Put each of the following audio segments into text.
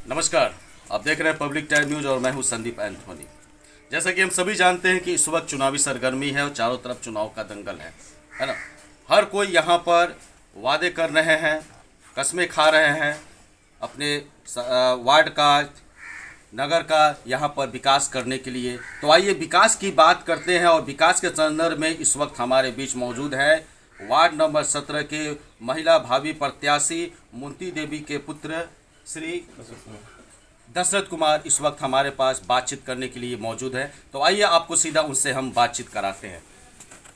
नमस्कार। आप देख रहे हैं पब्लिक टाइम न्यूज और मैं हूं संदीप एंथोनी। जैसा कि हम सभी जानते हैं कि इस वक्त चुनावी सरगर्मी है और चारों तरफ चुनाव का दंगल है ना। हर कोई यहां पर वादे कर रहे हैं, कस्में खा रहे हैं अपने वार्ड का, नगर का यहाँ पर विकास करने के लिए। तो आइए विकास की बात करते हैं और विकास के संदर्भ में इस वक्त हमारे बीच मौजूद है वार्ड नंबर 17 के महिला भावी प्रत्याशी मुंती देवी के पुत्र श्री दशरथ कुमार इस वक्त हमारे पास बातचीत करने के लिए मौजूद है। तो आइए आपको सीधा उनसे हम बातचीत कराते हैं।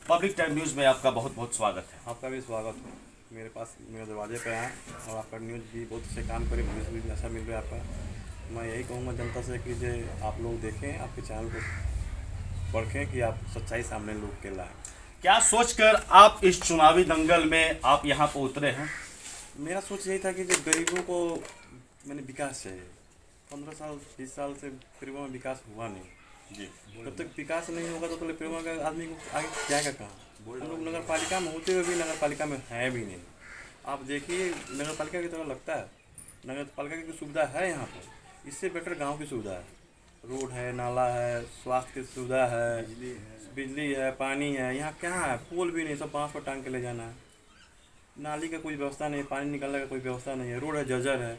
पब्लिक टाइम न्यूज़ में आपका बहुत बहुत स्वागत है। आपका भी स्वागत है। मेरे पास मेरे दरवाजे पे आए और आपका न्यूज़ भी बहुत अच्छे काम करे, भविष्य भी अच्छा मिल रहा है आपका। मैं यही कहूँगा जनता से कि जो आप लोग देखें, आपके चैनल को पढ़ें कि आप सच्चाई सामने लोग के लाएँ। क्या सोचकर आप इस चुनावी दंगल में आप यहाँ पर उतरे हैं? मेरा सोच यही था कि जो गरीबों को मैंने विकास चाहिए। 15 साल 20 साल से परिवार में विकास हुआ नहीं जी। जब तक विकास नहीं होगा तो परिवार का आदमी को आगे जाएगा कहाँ। हम लोग नगर पालिका में होते हुए भी नगर पालिका में है भी नहीं। आप देखिए नगर पालिका की तरह लगता है, नगर पालिका की सुविधा है यहाँ पर, इससे बेटर गांव की सुविधा है। रोड है, नाला है, स्वास्थ्य की सुविधा है, बिजली है, पानी है। यहाँ क्या है? पुल भी नहीं, सब बाँस पर टांग के ले जाना है। नाली का कोई व्यवस्था नहीं है, पानी निकलने का कोई व्यवस्था नहीं है, रोड है, जर्जर है।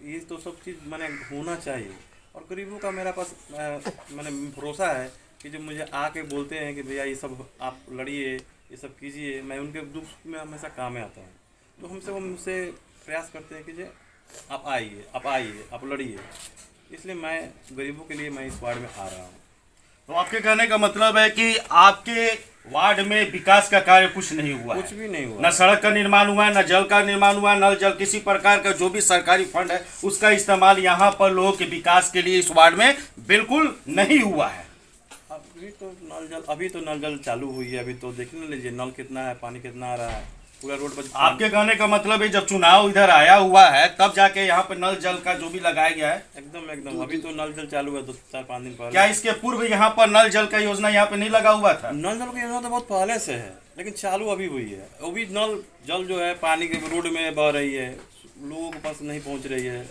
ये तो सब चीज़ मैंने होना चाहिए। और गरीबों का मेरा पास मैंने भरोसा है कि जो मुझे आके बोलते हैं कि भैया ये सब आप लड़िए, ये सब कीजिए, मैं उनके दुख में हमेशा काम में आता हूँ। तो वो मुझसे प्रयास करते हैं कि जो आप आइए, आप लड़िए। इसलिए मैं गरीबों के लिए मैं इस वार्ड में आ रहा हूँ। तो आपके कहने का मतलब है कि आपके वार्ड में विकास का कार्य कुछ नहीं हुआ? कुछ भी नहीं हुआ। न सड़क का निर्माण हुआ है, न जल का निर्माण हुआ है, नल जल किसी प्रकार का जो भी सरकारी फंड है उसका इस्तेमाल यहाँ पर लोगों के विकास के लिए इस वार्ड में बिल्कुल नहीं हुआ है। अभी तो नल जल चालू हुई है। अभी तो देख लीजिए नल कितना है, पानी कितना आ रहा है पूरा रोड पर। आपके कहने का मतलब है जब चुनाव इधर आया हुआ है तब जाके यहाँ पर नल जल का जो भी लगाया गया है? एकदम अभी तो नल जल चालू है 2-4-5 दिन पहले। क्या इसके पूर्व यहाँ पर नल जल का योजना यहाँ पे नहीं लगा हुआ था? नल जल की योजना तो बहुत पहले से है, लेकिन चालू अभी हुई है। वो भी नल जल जो है पानी के रोड में बह रही है, लोगों के पास नहीं पहुँच रही है।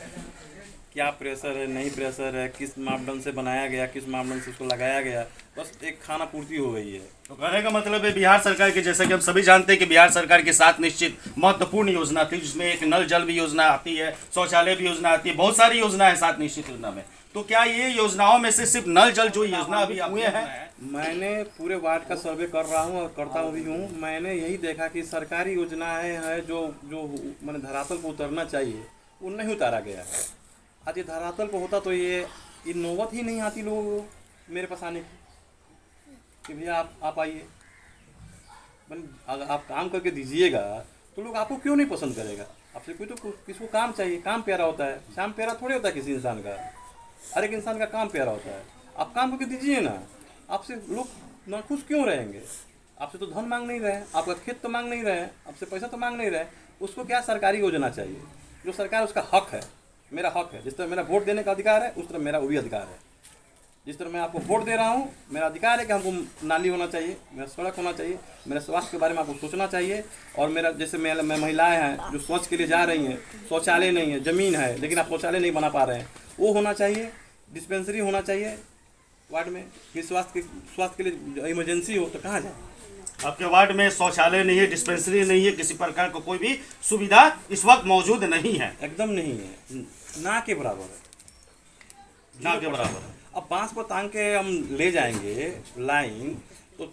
क्या प्रेशर है, नहीं प्रेशर है, किस मापदंड से बनाया गया, किस मापदंड से उसको लगाया गया, बस एक खाना पूर्ति हो गई है। तो कहने का मतलब है बिहार सरकार के, जैसा कि हम सभी जानते हैं कि बिहार सरकार के साथ निश्चित महत्वपूर्ण योजना थी जिसमें एक नल जल भी योजना आती है, शौचालय भी योजना आती है, बहुत सारी योजना है साथ निश्चित योजना में। तो क्या ये योजनाओं में से सिर्फ नल जल जो योजना अभी हुए हैं? मैंने पूरे वार्ड का सर्वे कर रहा हूँ और करता भी हूँ। मैंने यही देखा कि सरकारी योजनाएं है जो मैंने धरातल पर उतरना चाहिए वो नहीं उतारा गया है। आज ये धरातल पर होता तो ये नौबत ही नहीं आती लोगों को मेरे पास आने की कि भैया आप आइए। अगर आप काम करके दीजिएगा तो लोग आपको क्यों नहीं पसंद करेगा? आपसे कोई तो किसको काम चाहिए, काम प्यारा होता है। काम प्यारा थोड़े होता है किसी इंसान का, हर एक इंसान का काम प्यारा होता है। आप काम करके दीजिए ना, आपसे लोग नाखुश क्यों रहेंगे? आपसे तो धन मांग नहीं रहे, आपका खेत तो मांग नहीं रहे, आपसे पैसा तो मांग नहीं रहे। उसको क्या सरकारी योजना चाहिए? जो सरकार उसका हक है, मेरा हक है। जिस तरह मेरा वोट देने का अधिकार है उस तरह मेरा वो भी अधिकार है। जिस तरह मैं आपको वोट दे रहा हूँ, मेरा अधिकार है कि हमको नाली होना चाहिए, मेरा सड़क होना चाहिए, मेरे स्वास्थ्य के बारे में आपको सोचना चाहिए। और मेरा जैसे मैं महिलाएं हैं जो शौच के लिए जा रही हैं, शौचालय नहीं है, ज़मीन है लेकिन आप शौचालय नहीं बना पा रहे हैं, वो होना चाहिए। डिस्पेंसरी होना चाहिए वार्ड में कि स्वास्थ्य के लिए इमरजेंसी हो तो कहाँ जाए। आपके वार्ड में शौचालय नहीं है, डिस्पेंसरी नहीं है, किसी प्रकार का कोई भी सुविधा इस वक्त मौजूद नहीं है? एकदम नहीं है, ना के बराबर है, ना के बराबर है। अब बांस पर टांग के हम ले जाएंगे लाइन तो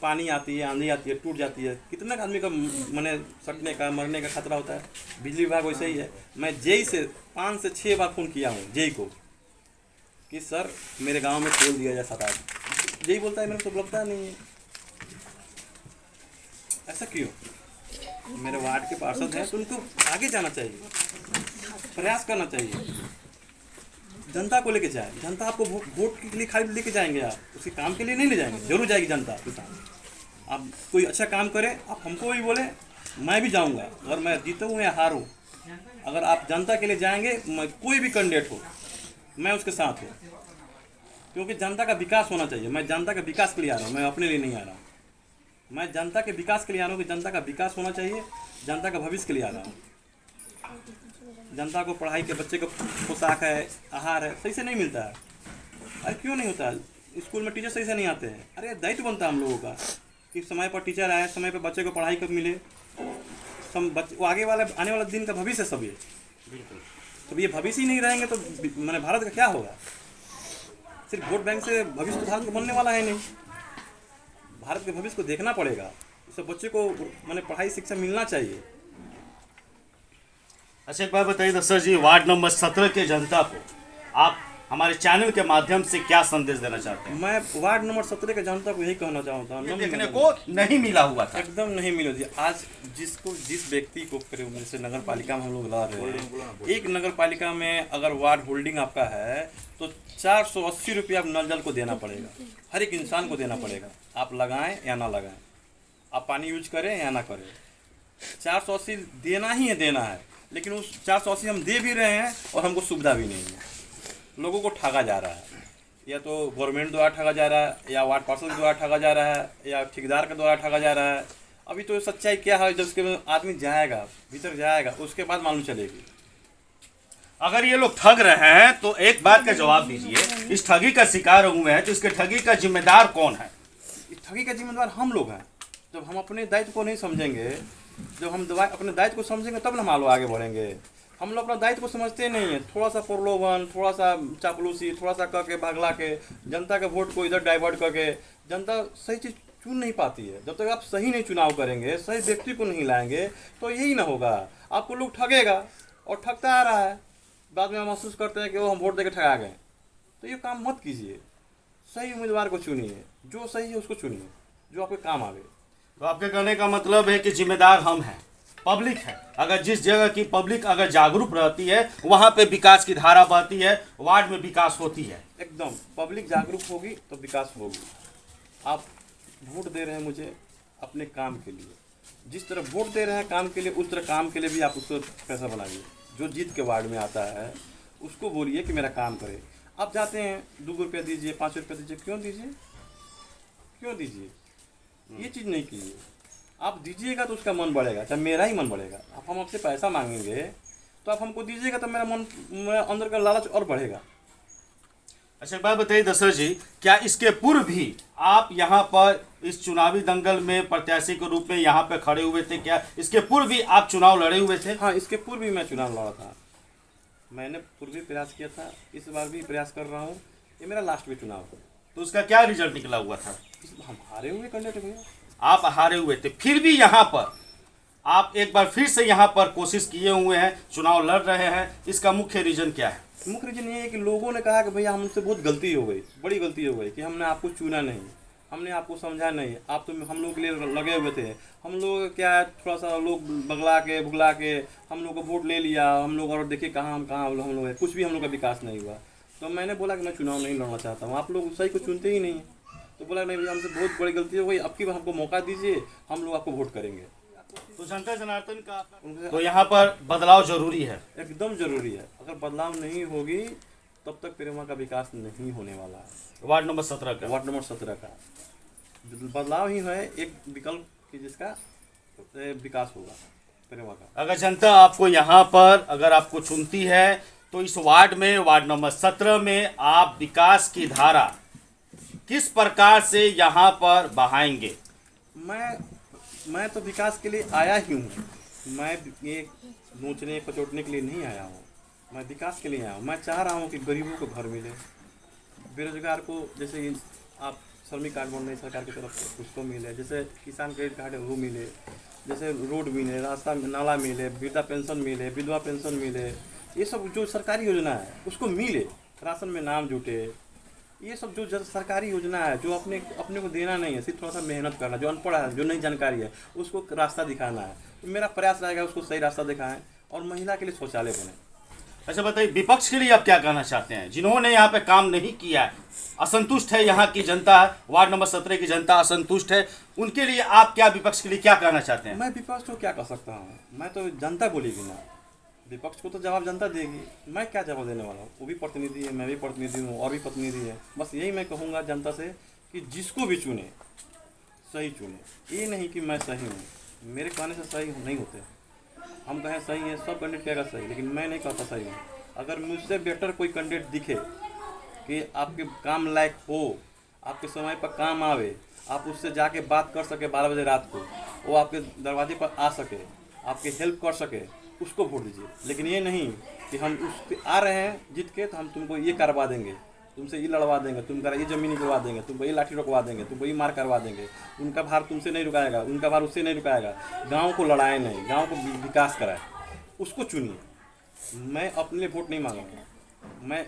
पानी आती है, आंधी आती है, टूट जाती है, कितना आदमी का मैंने सटने का, मरने का खतरा होता है। बिजली विभाग वैसे ही है। मैं जेई से 5 से 6 बार फ़ोन किया हूँ जेई को कि सर मेरे गांव में खोल दिया जाए 7-8। जेई बोलता है मेरे को तो लगता नहीं है। ऐसा क्यों? मेरे वार्ड के पार्षद हैं तो उनको आगे जाना चाहिए, प्रयास करना चाहिए, जनता को लेके जाए। जनता आपको वोट के लिए खाली लेके जाएंगे, आप उसी काम के लिए नहीं ले जाएंगे। जरूर जाएगी जनता आपके साथ। आप कोई अच्छा काम करें, आप हमको भी बोले, मैं भी जाऊंगा। अगर मैं जीतूँ या हारूँ, अगर आप जनता के लिए जाएंगे, कोई भी कैंडिडेट हो, मैं उसके साथ हूँ। क्योंकि जनता का विकास होना चाहिए। मैं जनता के विकास के लिए आ रहा हूँ, मैं अपने लिए नहीं आ रहा हूँ। मैं जनता के विकास के लिए आ रहा हूँ कि जनता का विकास होना चाहिए, जनता का भविष्य के लिए आ रहा हूँ। जनता को पढ़ाई के, बच्चे को पोशाक है, आहार है, सही से नहीं मिलता है। अरे क्यों नहीं होता? स्कूल में टीचर सही से नहीं आते हैं। अरे दायित्व बनता है हम लोगों का कि समय पर टीचर आए, समय पर बच्चे को पढ़ाई कब मिले। बच्चे वो आगे वाला आने वाला दिन का भविष्य सब ये। बिल्कुल। तो ये भविष्य ही नहीं रहेंगे तो मैंने भारत का क्या होगा? सिर्फ वोट बैंक से भविष्य तो भारत को बनने वाला है नहीं। भारत के भविष्य को देखना पड़ेगा। सब बच्चे को मैंने पढ़ाई शिक्षा मिलना चाहिए। अच्छा, एक बात बताइए दस्तर जी, वार्ड नंबर 17 के जनता को आप हमारे चैनल के माध्यम से क्या संदेश देना चाहते हैं? मैं वार्ड नंबर 17 के जनता को यही कहना चाहता हूँ, देखने को नहीं मिला हुआ था। एकदम नहीं मिला जी। आज जिस व्यक्ति को करीब जैसे नगर पालिका में हम लोग लड़ रहे हैं, एक नगर पालिका में अगर वार्ड होल्डिंग आपका है तो 480 रुपया आप नल जल को देना पड़ेगा, हर एक इंसान को देना पड़ेगा। आप लगाएं या ना लगाएं, आप पानी यूज करें या ना करें, 480 देना ही है, देना है। लेकिन उस 480 हम दे भी रहे हैं और हमको सुविधा भी नहीं है। लोगों को ठगा जा रहा है, या तो गवर्नमेंट द्वारा ठगा जा रहा है, या वार्ड पार्षद द्वारा ठगा जा रहा है, या ठेकेदार के द्वारा ठगा जा रहा है। अभी तो सच्चाई क्या है, जब उसके आदमी जाएगा, भीतर जाएगा, उसके बाद मालूम चलेगी। अगर ये लोग ठग रहे हैं तो एक बात का जवाब दीजिए, इस ठगी का शिकार हुए हैं तो इसके ठगी का जिम्मेदार कौन है? इस ठगी का जिम्मेदार हम लोग हैं। जब हम अपने दायित्व को नहीं समझेंगे, जब हम अपने दायित्व को समझेंगे तब ना हम लोग आगे बढ़ेंगे। हम लोग अपना दायित्व को समझते नहीं है। थोड़ा सा प्रलोभन, थोड़ा सा चापलूसी, थोड़ा सा करके भागला के जनता के वोट को इधर डाइवर्ट करके जनता सही चीज़ चुन नहीं पाती है। जब तक आप सही नहीं चुनाव करेंगे, सही व्यक्ति को नहीं लाएंगे तो यही ना होगा। आपको लोग ठगेगा और ठगता आ रहा है। बाद में हम महसूस करते हैं कि वो हम वोट देकर ठगा गए। तो ये काम मत कीजिए। सही उम्मीदवार को चुनिए, जो सही है उसको चुनिए, जो आपके काम आवे। तो आपके कहने का मतलब है कि जिम्मेदार हम हैं, पब्लिक है। अगर जिस जगह की पब्लिक अगर जागरूक रहती है वहाँ पे विकास की धारा बहती है, वार्ड में विकास होती है। एकदम पब्लिक जागरूक होगी तो विकास होगी। आप वोट दे रहे हैं मुझे अपने काम के लिए, जिस तरह वोट दे रहे हैं काम के लिए, उस तरह काम के लिए भी आप उसको पैसा बनाइए। जो जीत के वार्ड में आता है उसको बोलिए कि मेरा काम करे। आप जाते हैं 2 रुपये दीजिए, 5 रुपये दीजिए, क्यों दीजिए, क्यों दीजिए? ये चीज़ नहीं कीजिए। आप दीजिएगा तो उसका मन बढ़ेगा, चाहे मेरा ही मन बढ़ेगा। आप हम आपसे पैसा मांगेंगे तो आप हमको दीजिएगा तो मेरा अंदर का लालच और बढ़ेगा। अच्छा, बात बताइए दशरथ जी, क्या इसके पूर्व भी आप यहाँ पर इस चुनावी दंगल में प्रत्याशी के रूप में यहाँ पे खड़े हुए थे? क्या इसके पूर्व भी आप चुनाव लड़े हुए थे? हाँ, इसके पूर्व भी मैं चुनाव लड़ा था। मैंने पूर्व भी प्रयास किया था, इस बार भी प्रयास कर रहा हूँ। ये मेरा लास्ट भी चुनाव है। तो उसका क्या रिजल्ट निकला हुआ था? हम हारे हुए कैंडिडेट भैया। आप हारे हुए थे, फिर भी यहाँ पर आप एक बार फिर से यहाँ पर कोशिश किए हुए हैं, चुनाव लड़ रहे हैं। इसका मुख्य रीजन क्या है? मुख्य रीजन ये है कि लोगों ने कहा कि भैया हमसे बहुत गलती हो गई, बड़ी गलती हो गई कि हमने आपको चुना नहीं, हमने आपको समझा नहीं। आप तो हम लोग के लिए लगे हुए थे। हम लोग क्या है, थोड़ा सा लोग बगला के भुगला के हम लोग को वोट ले लिया हम लोग, और देखिए कहाँ हम लोग कुछ भी हम लोग का विकास नहीं हुआ। तो मैंने बोला कि मैं चुनाव नहीं लड़ना चाहता हूँ। आप लोग सही को चुनते ही नहीं। तो बोला नहीं भैया हमसे बहुत बड़ी गलती हो गई, अब की हमको मौका दीजिए, हम लोग आपको वोट करेंगे। तो जनता जनार्दन का तो यहाँ पर बदलाव जरूरी है, एकदम जरूरी है। अगर बदलाव नहीं होगी तब तक प्रेमा का विकास नहीं होने वाला है। वार्ड नंबर 17 का, वार्ड नंबर 17 का बदलाव ही है एक विकल्प कि जिसका विकास होगा प्रेमा का। अगर जनता आपको यहाँ पर अगर आपको चुनती है तो इस वार्ड में, वार्ड नंबर 17 में आप विकास की धारा किस प्रकार से यहाँ पर बहाएंगे? मैं तो विकास के लिए आया ही हूँ। मैं ये नोचने पचोटने के लिए नहीं आया हूँ, मैं विकास के लिए आया हूँ। मैं चाह रहा हूँ कि गरीबों को घर मिले, बेरोजगार को जैसे आप श्रमिक कार्ड बन रही सरकार की तरफ से उसको मिले, जैसे किसान क्रेडिट कार्ड है वो मिले, जैसे रोड मिले, रास्ता नाला मिले, वृद्धा पेंशन मिले, विधवा पेंशन मिले। ये सब जो सरकारी योजना है उसको मिले, राशन में नाम जुटे। ये सब जो सरकारी योजना है जो अपने को देना नहीं है, सिर्फ थोड़ा सा मेहनत करना, जो अनपढ़ है, जो नहीं जानकारी है, उसको रास्ता दिखाना है। तो मेरा प्रयास रहेगा उसको सही रास्ता दिखाएं और महिला के लिए शौचालय बने। अच्छा बताइए, विपक्ष के लिए आप क्या कहना चाहते हैं? जिन्होंने यहाँ पे काम नहीं किया है, असंतुष्ट है यहाँ की जनता, वार्ड नंबर 17 की जनता असंतुष्ट है, उनके लिए आप क्या, विपक्ष के लिए क्या कहना चाहते हैं? मैं विपक्ष को क्या कह सकता हूँ? मैं तो जनता बोलेगी ना, विपक्ष को तो जवाब जनता देगी। मैं क्या जवाब देने वाला हूँ? वो भी प्रतिनिधि है, मैं भी प्रतिनिधि हूँ, और भी प्रतिनिधि है। बस यही मैं कहूँगा जनता से कि जिसको भी चुने सही चुने। ये नहीं कि मैं सही हूँ, मेरे कहने से सही नहीं होते। हम कहें सही है, सब कैंडिडेट कहेगा सही, लेकिन मैं नहीं कहता सही है। अगर मुझसे बेटर कोई कैंडिडेट दिखे कि आपके काम लायक हो, आपके समय पर काम आवे, आप उससे जाके बात कर सके 12 बजे रात को, वो आपके दरवाजे पर आ सके, आपकी हेल्प कर सके, उसको वोट दीजिए। लेकिन ये नहीं कि हम उस आ रहे हैं जीत के तो हम तुमको ये करवा देंगे, तुमसे ये लड़वा देंगे, तुमका ये ज़मीन निकलवा देंगे, तुमको ये लाठी रोकवा देंगे, तुमको ये मार करवा देंगे। उनका भार तुमसे नहीं रुकाएगा, उनका भार उससे नहीं रुकाएगा। गांव को लड़ाए नहीं, गांव को विकास कराए, उसको चुनिए। मैं अपने लिए वोट नहीं मांग रहा हूँ, मैं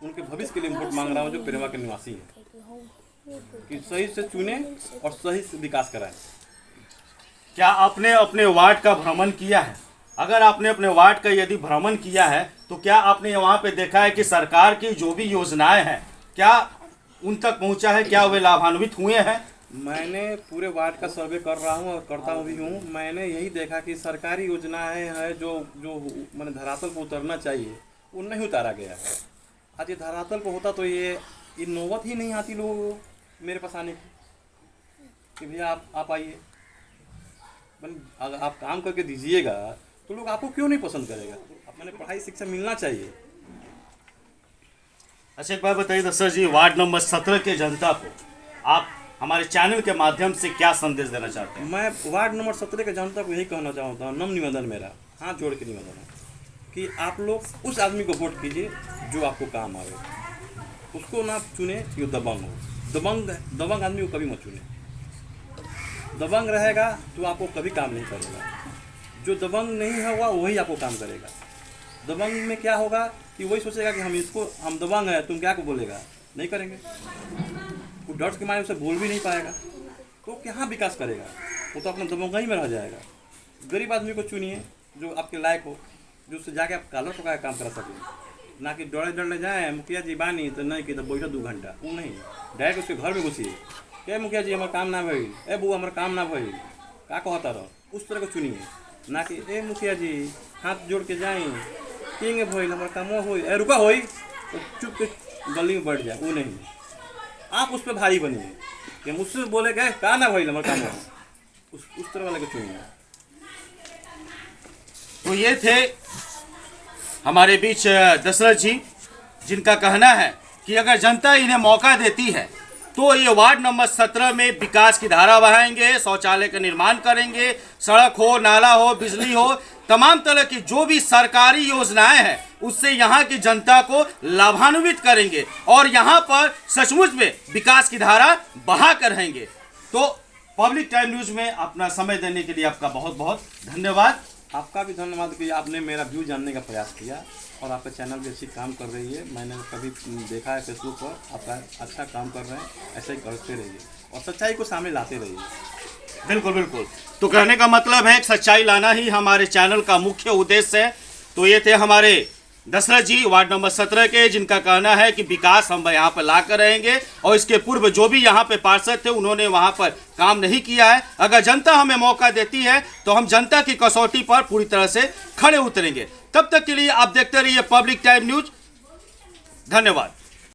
उनके भविष्य के लिए वोट मांग रहा हूँ जो पेरेवा के निवासी हैं, कि सही से चुने और सही से विकास कराएं। क्या आपने अपने वार्ड का भ्रमण किया है? अगर आपने अपने वार्ड का यदि भ्रमण किया है तो क्या आपने वहाँ पे देखा है कि सरकार की जो भी योजनाएं हैं क्या उन तक पहुँचा है, क्या वे लाभान्वित हुए हैं? मैंने पूरे वार्ड का सर्वे कर रहा हूँ और करता भी हूँ। मैंने यही देखा कि सरकारी योजनाएं हैं जो मैंने धरातल को उतरना चाहिए वो नहीं उतारा गया है। आज ये धरातल को होता तो ये नौबत ही नहीं आती लोगों को मेरे पास आने की कि भैया आप आइए। अगर आप काम करके दीजिएगा तो लोग आपको क्यों नहीं पसंद करेगा? मैंने पढ़ाई शिक्षा मिलना चाहिए। अच्छा एक बात बताइए दशरथ जी, वार्ड नंबर 17 के जनता को आप हमारे चैनल के माध्यम से क्या संदेश देना चाहते हैं? मैं वार्ड नंबर 17 के जनता को यही कहना चाहता हूँ, नम्र निवेदन मेरा, हाथ जोड़ के निवेदन है कि आप लोग उस आदमी को वोट कीजिए जो आपको काम आवे। उसको ना चुने कि वो दबंग हो। दबंग आदमी को कभी मत चुने। दबंग रहेगा तो आपको कभी काम नहीं करेगा। जो दबंग नहीं होगा वही आपको काम करेगा। दबंग में क्या होगा कि वही सोचेगा कि हम दबंग है, तुम क्या को बोलेगा, नहीं करेंगे। वो डर के मारे उसे बोल भी नहीं पाएगा तो क्या विकास करेगा? वो तो अपना दबंगाई में रह जाएगा। गरीब आदमी को चुनिए जो आपके लायक हो, जो उससे जाके आप कॉलर पका काम करा सकें, ना कि डरे जाए मुखिया जी बानी तो नहीं कि तो बैठो 2 घंटा। वो नहीं, डायरेक्ट उसके घर में घुसिए, क्या मुखिया जी हमारा काम ना भइल, ए बू हमारा काम ना भइल, का कहता रहो। उस तरह को चुनिए, ना कि ए मुखिया जी हाथ जोड़ के जाए किंग भइल हमारा काम हो, ए रुका होई तो चुप के गली में बैठ जाए। वो नहीं, आप उस पर भारी बनिए कि मुझसे बोले गए का ना भइल हमारा काम हो, उस तरह वाले को चुनिए। तो ये थे हमारे बीच दशरथ जी, जिनका कहना है कि अगर जनता इन्हें मौका देती है तो ये वार्ड नंबर 17 में विकास की धारा बहाएंगे, शौचालय का निर्माण करेंगे, सड़क हो, नाला हो, बिजली हो, तमाम तरह की जो भी सरकारी योजनाएं हैं उससे यहाँ की जनता को लाभान्वित करेंगे और यहाँ पर सचमुच में विकास की धारा बहा कर रहेंगे। तो पब्लिक टाइम न्यूज़ में अपना समय देने के लिए आपका बहुत बहुत धन्यवाद। आपका भी धन्यवाद कि आपने मेरा व्यू जानने का प्रयास किया और आपका चैनल भी अच्छी काम कर रही है। मैंने कभी देखा है फेसबुक पर, आपका अच्छा काम कर रहे हैं, ऐसा ही करते रहिए और सच्चाई को सामने लाते रहिए। बिल्कुल बिल्कुल। तो कहने का मतलब है सच्चाई लाना ही हमारे चैनल का मुख्य उद्देश्य है। तो ये थे हमारे दशरथ जी वार्ड नंबर 17 के, जिनका कहना है कि विकास हम यहाँ पर ला कर रहेंगे और इसके पूर्व जो भी यहाँ पे पार्षद थे उन्होंने वहाँ पर काम नहीं किया है। अगर जनता हमें मौका देती है तो हम जनता की कसौटी पर पूरी तरह से खड़े उतरेंगे। तब तक के लिए आप देखते रहिए पब्लिक टाइम न्यूज। धन्यवाद।